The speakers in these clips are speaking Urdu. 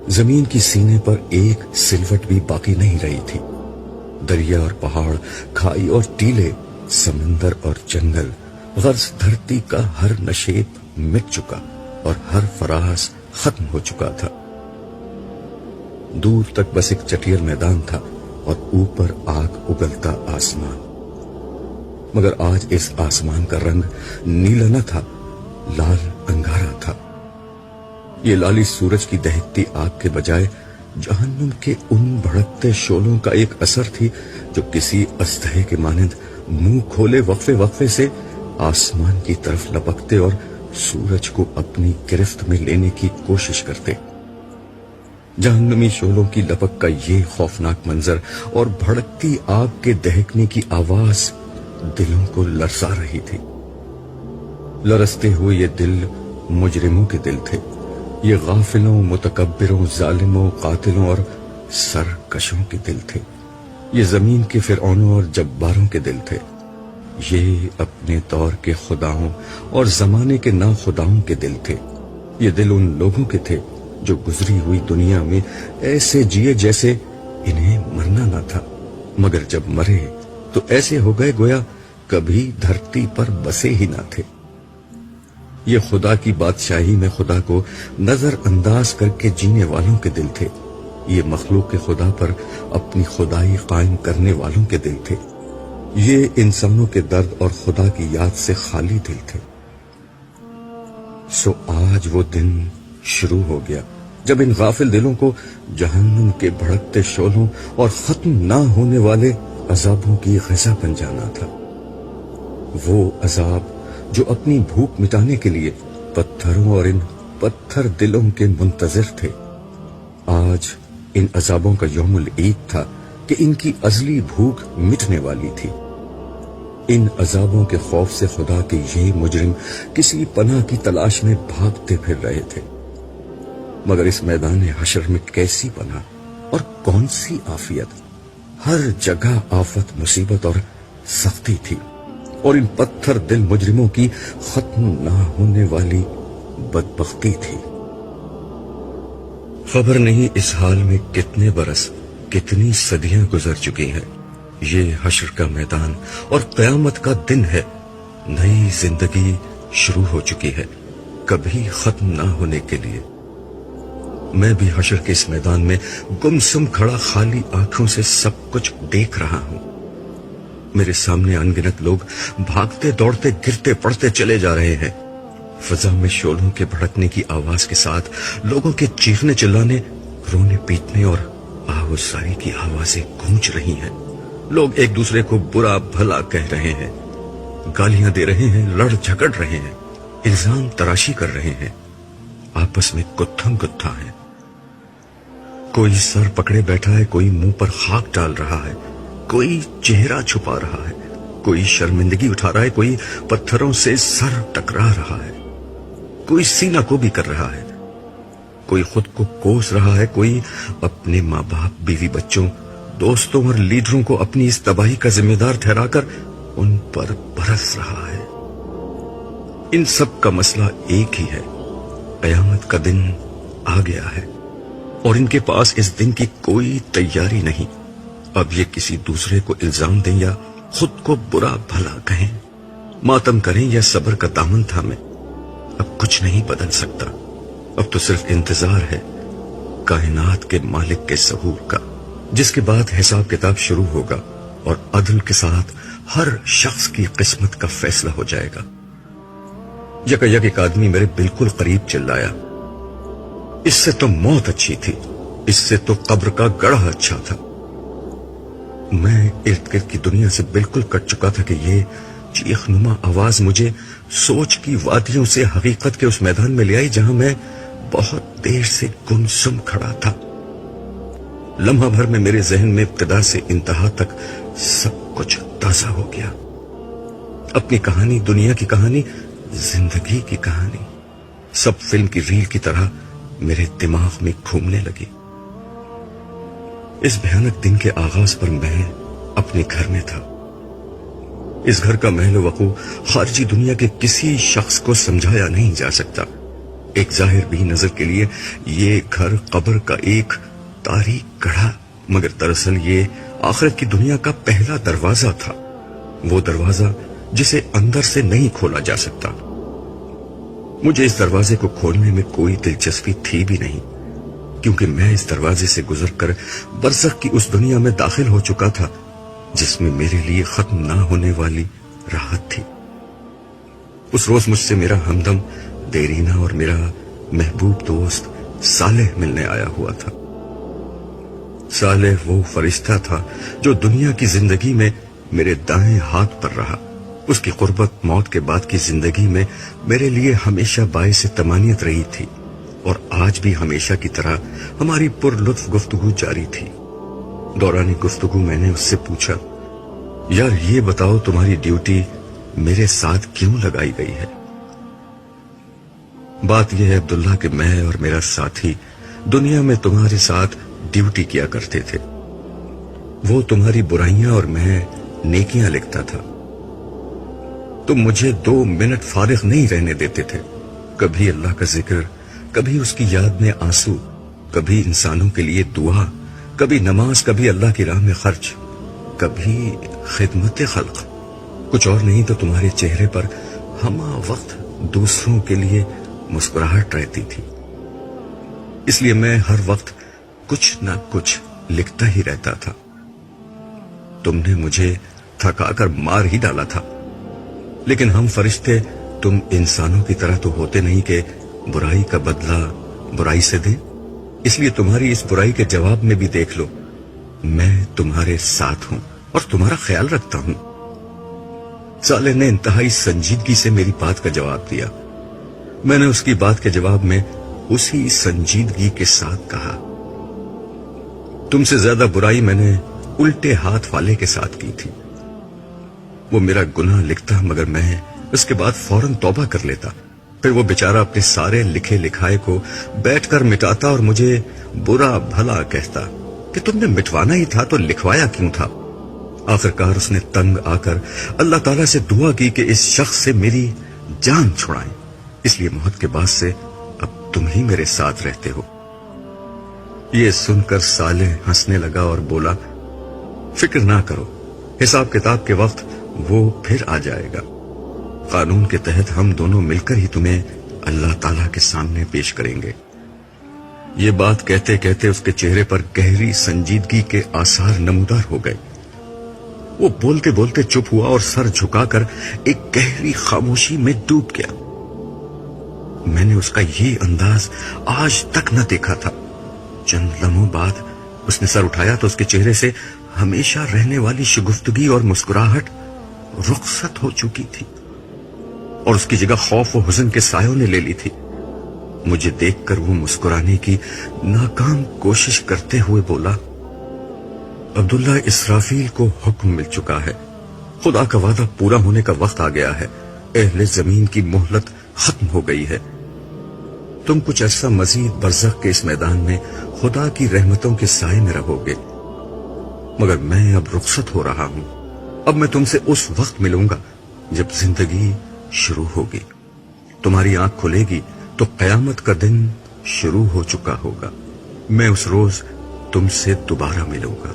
زمین کی سینے پر ایک سلوٹ بھی باقی نہیں رہی تھی۔ دریا اور پہاڑ، کھائی اور ٹیلے، سمندر اور جنگل، غرض دھرتی کا ہر نشیب مٹ چکا اور ہر فراز ختم ہو چکا تھا۔ دور تک بس ایک چٹیل میدان تھا اور اوپر آگ اگلتا آسمان، مگر آج اس آسمان کا رنگ نیلا نہ تھا، لال انگارا تھا۔ یہ لالی سورج کی دہکتی آگ کے بجائے جہنم کے ان بھڑکتے شعلوں کا ایک اثر تھی جو کسی اژدہے کے مانند منہ کھولے وقفے وقفے سے آسمان کی طرف لپکتے اور سورج کو اپنی گرفت میں لینے کی کوشش کرتے۔ جہنمی شعلوں کی لپک کا یہ خوفناک منظر اور بھڑکتی آگ کے دہکنے کی آواز دلوں کو لرزا رہی تھی۔ لرزتے ہوئے یہ دل مجرموں کے دل تھے، یہ غافلوں، متکبروں، ظالموں، قاتلوں اور سرکشوں کے دل تھے، یہ زمین کے فرعونوں اور جباروں کے دل تھے، یہ اپنے دور کے خداؤں اور زمانے کے ناخداؤں کے دل تھے۔ یہ دل ان لوگوں کے تھے جو گزری ہوئی دنیا میں ایسے جیے جیسے انہیں مرنا نہ تھا، مگر جب مرے تو ایسے ہو گئے گویا کبھی دھرتی پر بسے ہی نہ تھے۔ یہ خدا کی بادشاہی میں خدا کو نظر انداز کر کے جینے والوں کے دل تھے، یہ مخلوق خدا پر اپنی خدائی قائم کرنے والوں کے دل تھے، یہ انسانوں کے درد اور خدا کی یاد سے خالی دل تھے۔ سو آج وہ دن شروع ہو گیا جب ان غافل دلوں کو جہنم کے بھڑکتے شعلوں اور ختم نہ ہونے والے عذابوں کی غذا بن جانا تھا۔ وہ عذاب جو اپنی بھوک مٹانے کے لیے پتھروں اور ان پتھر دلوں کے منتظر تھے، آج ان عذابوں کا یوم العید تھا کہ ان کی ازلی بھوک مٹنے والی تھی۔ ان عذابوں کے خوف سے خدا کے یہ مجرم کسی پناہ کی تلاش میں بھاگتے پھر رہے تھے، مگر اس میدان حشر میں کیسی پناہ اور کون سی عافیت؟ ہر جگہ آفت، مصیبت اور سختی تھی، اور ان پتھر دل مجرموں کی ختم نہ ہونے والی بدبختی تھی۔ خبر نہیں اس حال میں کتنے برس، کتنی صدیاں گزر چکی ہیں۔ یہ حشر کا میدان اور قیامت کا دن ہے، نئی زندگی شروع ہو چکی ہے، کبھی ختم نہ ہونے کے لیے۔ میں بھی حشر کے اس میدان میں گمسم کھڑا خالی آنکھوں سے سب کچھ دیکھ رہا ہوں۔ میرے سامنے انگنت لوگ بھاگتے دوڑتے گرتے پڑتے چلے جا رہے ہیں، فضا میں شعلوں کے بھڑکنے کی آواز کے ساتھ لوگوں کے چیخنے چلانے، رونے پیٹنے اور آہوازاری کی آوازیں گونج رہی ہیں۔ لوگ ایک دوسرے کو برا بھلا کہہ رہے ہیں، گالیاں دے رہے ہیں، لڑ جھگڑ رہے ہیں، الزام تراشی کر رہے ہیں، آپس میں گتھم گتھا ہے۔ کوئی سر پکڑے بیٹھا ہے، کوئی منہ پر خاک ڈال رہا ہے، کوئی چہرہ چھپا رہا ہے، کوئی شرمندگی اٹھا رہا ہے، کوئی پتھروں سے سر ٹکرا رہا ہے، کوئی سینہ کو بھی کر رہا ہے، کوئی خود کو کوس رہا ہے، کوئی اپنے ماں باپ، بیوی بچوں، دوستوں اور لیڈروں کو اپنی اس تباہی کا ذمہ دار ٹھہرا کر ان پر برس رہا ہے۔ ان سب کا مسئلہ ایک ہی ہے، قیامت کا دن آ گیا ہے، اور ان کے پاس اس دن کی کوئی تیاری نہیں۔ اب یہ کسی دوسرے کو الزام دیں یا خود کو برا بھلا کہیں، ماتم کریں یا صبر کا دامن تھامیں، اب کچھ نہیں بدل سکتا۔ اب تو صرف انتظار ہے کائنات کے مالک کے ظہور کا، جس کے بعد حساب کتاب شروع ہوگا اور عدل کے ساتھ ہر شخص کی قسمت کا فیصلہ ہو جائے گا۔ یک ایک آدمی میرے بالکل قریب چلایا، اس سے تو موت اچھی تھی، اس سے تو قبر کا گڑھا اچھا تھا۔ میں ارد گرد کی دنیا سے بالکل کٹ چکا تھا کہ یہ چیخ نما آواز مجھے سوچ کی وادیوں سے حقیقت کے اس میدان میں لے آئی جہاں میں بہت دیر سے گمسم کھڑا تھا۔ لمحہ بھر میں میرے ذہن میں ابتدا سے انتہا تک سب کچھ تازہ ہو گیا۔ اپنی کہانی، دنیا کی کہانی، زندگی کی کہانی، سب فلم کی ریل کی طرح میرے دماغ میں گھومنے لگی۔ اس بھیانک دن کے آغاز پر میں اپنے گھر میں تھا۔ اس گھر کا محل وقوع خارجی دنیا کے کسی شخص کو سمجھایا نہیں جا سکتا۔ ایک ظاہر بھی نظر کے لیے یہ گھر قبر کا ایک تاریک گڑھا، مگر دراصل یہ آخرت کی دنیا کا پہلا دروازہ تھا، وہ دروازہ جسے اندر سے نہیں کھولا جا سکتا۔ مجھے اس دروازے کو کھولنے میں کوئی دلچسپی تھی بھی نہیں، کیونکہ میں اس دروازے سے گزر کر برزخ کی اس دنیا میں داخل ہو چکا تھا جس میں میرے لیے ختم نہ ہونے والی راحت تھی۔ اس روز مجھ سے میرا ہمدم دیرینہ اور میرا محبوب دوست صالح ملنے آیا ہوا تھا۔ صالح وہ فرشتہ تھا جو دنیا کی زندگی میں میرے دائیں ہاتھ پر رہا۔ اس کی قربت موت کے بعد کی زندگی میں میرے لیے ہمیشہ باعث تمانیت رہی تھی، اور آج بھی ہمیشہ کی طرح ہماری پر لطف گفتگو جاری تھی۔ دوران گفتگو میں نے اس سے پوچھا، یار یہ بتاؤ تمہاری ڈیوٹی میرے ساتھ کیوں لگائی گئی ہے؟ بات یہ ہے عبداللہ کہ میں اور میرا ساتھی دنیا میں تمہارے ساتھ ڈیوٹی کیا کرتے تھے۔ وہ تمہاری برائیاں اور میں نیکیاں لکھتا تھا۔ تم مجھے 2 منٹ فارغ نہیں رہنے دیتے تھے، کبھی اللہ کا ذکر، کبھی اس کی یاد میں آنسو، کبھی انسانوں کے لیے دعا، کبھی نماز، کبھی اللہ کی راہ میں خرچ، کبھی خدمت خلق۔ کچھ اور نہیں تو تمہارے چہرے پر ہمہ وقت دوسروں کے لیے مسکراہٹ رہتی تھی، اس لیے میں ہر وقت کچھ نہ کچھ لکھتا ہی رہتا تھا۔ تم نے مجھے تھکا کر مار ہی ڈالا تھا، لیکن ہم فرشتے تم انسانوں کی طرح تو ہوتے نہیں کہ برائی کا بدلہ برائی سے دیں، اس لیے تمہاری اس برائی کے جواب میں بھی دیکھ لو، میں تمہارے ساتھ ہوں اور تمہارا خیال رکھتا ہوں۔ صالح نے انتہائی سنجیدگی سے میری بات کا جواب دیا۔ میں نے اس کی بات کے جواب میں اسی سنجیدگی کے ساتھ کہا، تم سے زیادہ برائی میں نے الٹے ہاتھ والے کے ساتھ کی تھی۔ وہ میرا گناہ لکھتا مگر میں اس کے بعد فوراً توبہ کر لیتا، پھر وہ بیچارہ اپنے سارے لکھے لکھائے کو بیٹھ کر مٹاتا اور مجھے برا بھلا کہتا کہ تم نے مٹوانا ہی تھا تو لکھوایا کیوں تھا۔ آخرکار اس نے تنگ آ کر اللہ تعالیٰ سے دعا کی کہ اس شخص سے میری جان چھڑائیں، اس لیے موت کے بعد سے اب تم ہی میرے ساتھ رہتے ہو۔ یہ سن کر صالح ہنسنے لگا اور بولا، فکر نہ کرو، حساب کتاب کے وقت وہ پھر آ جائے گا۔ قانون کے تحت ہم دونوں مل کر ہی تمہیں اللہ تعالیٰ کے سامنے پیش کریں گے۔ یہ بات کہتے کہتے اس کے چہرے پر گہری سنجیدگی کے آثار نمودار ہو گئے۔ وہ بولتے بولتے چپ ہوا اور سر جھکا کر ایک گہری خاموشی میں ڈوب گیا۔ میں نے اس کا یہ انداز آج تک نہ دیکھا تھا۔ چند لمحوں بعد اس نے سر اٹھایا تو اس کے چہرے سے ہمیشہ رہنے والی شگفتگی اور مسکراہٹ رخصت ہو چکی تھی، اور اس کی جگہ خوف و حزن کے سایوں نے لے لی تھی۔ مجھے دیکھ کر وہ مسکرانے کی ناکام کوشش کرتے ہوئے بولا، عبداللہ، اسرافیل کو حکم مل چکا ہے، خدا کا وعدہ پورا ہونے کا وقت آ گیا ہے، اہل زمین کی مہلت ختم ہو گئی ہے، تم کچھ عرصہ مزید برزخ کے اس میدان میں خدا کی رحمتوں کے سائے میں رہو گے، مگر میں اب رخصت ہو رہا ہوں۔ اب میں تم سے اس وقت ملوں گا جب زندگی شروع ہوگی، تمہاری آنکھ کھلے گی تو قیامت کا دن شروع ہو چکا ہوگا، میں اس روز تم سے دوبارہ ملوں گا۔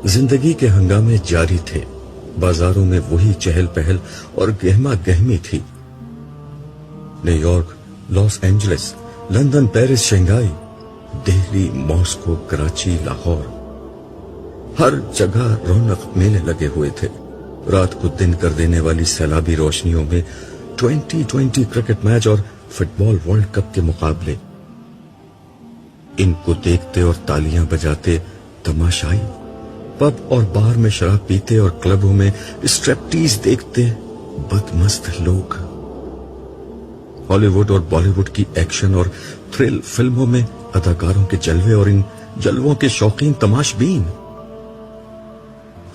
زندگی کے ہنگامے جاری تھے، بازاروں میں وہی چہل پہل اور گہما گہمی تھی۔ New York, Los Angeles, London, Paris, Shanghai, Delhi, Moscow, Karachi, Lahore, ہر جگہ رونق میلے لگے ہوئے تھے۔ رات کو دن کر دینے والی سیلابی روشنیوں میں 2020 کرکٹ میچ اور فٹ بال ورلڈ کپ کے مقابلے، ان کو دیکھتے اور تالیاں بجاتے تماشائی، پب اور بار میں شراب پیتے اور کلبوں میں اسٹریپٹیز دیکھتے بدمست لوگ، ہالی ووڈ اور بالی ووڈ کی ایکشن اور تھرل فلموں میں اداکاروں کے جلوے اور ان جلووں کے شوقین تماش بین،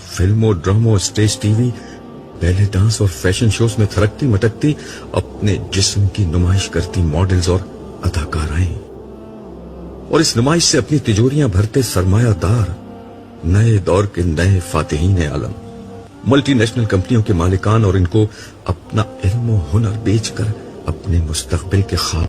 فلموں، ڈراموں، اسٹیج ٹی وی، بیلے ڈانس اور فیشن شوز میں تھرکتی مٹکتی اپنے جسم کی نمائش کرتی ماڈلز اور اداکارائیں، اور اس نمائش سے اپنی تجوریاں بھرتے سرمایہ دار، نئے دور کے نئے فاتحین عالم، ملٹی نیشنل کمپنیوں کے مالکان اور ان کو اپنا علم و ہنر بیچ کر اپنے مستقبل کے خواب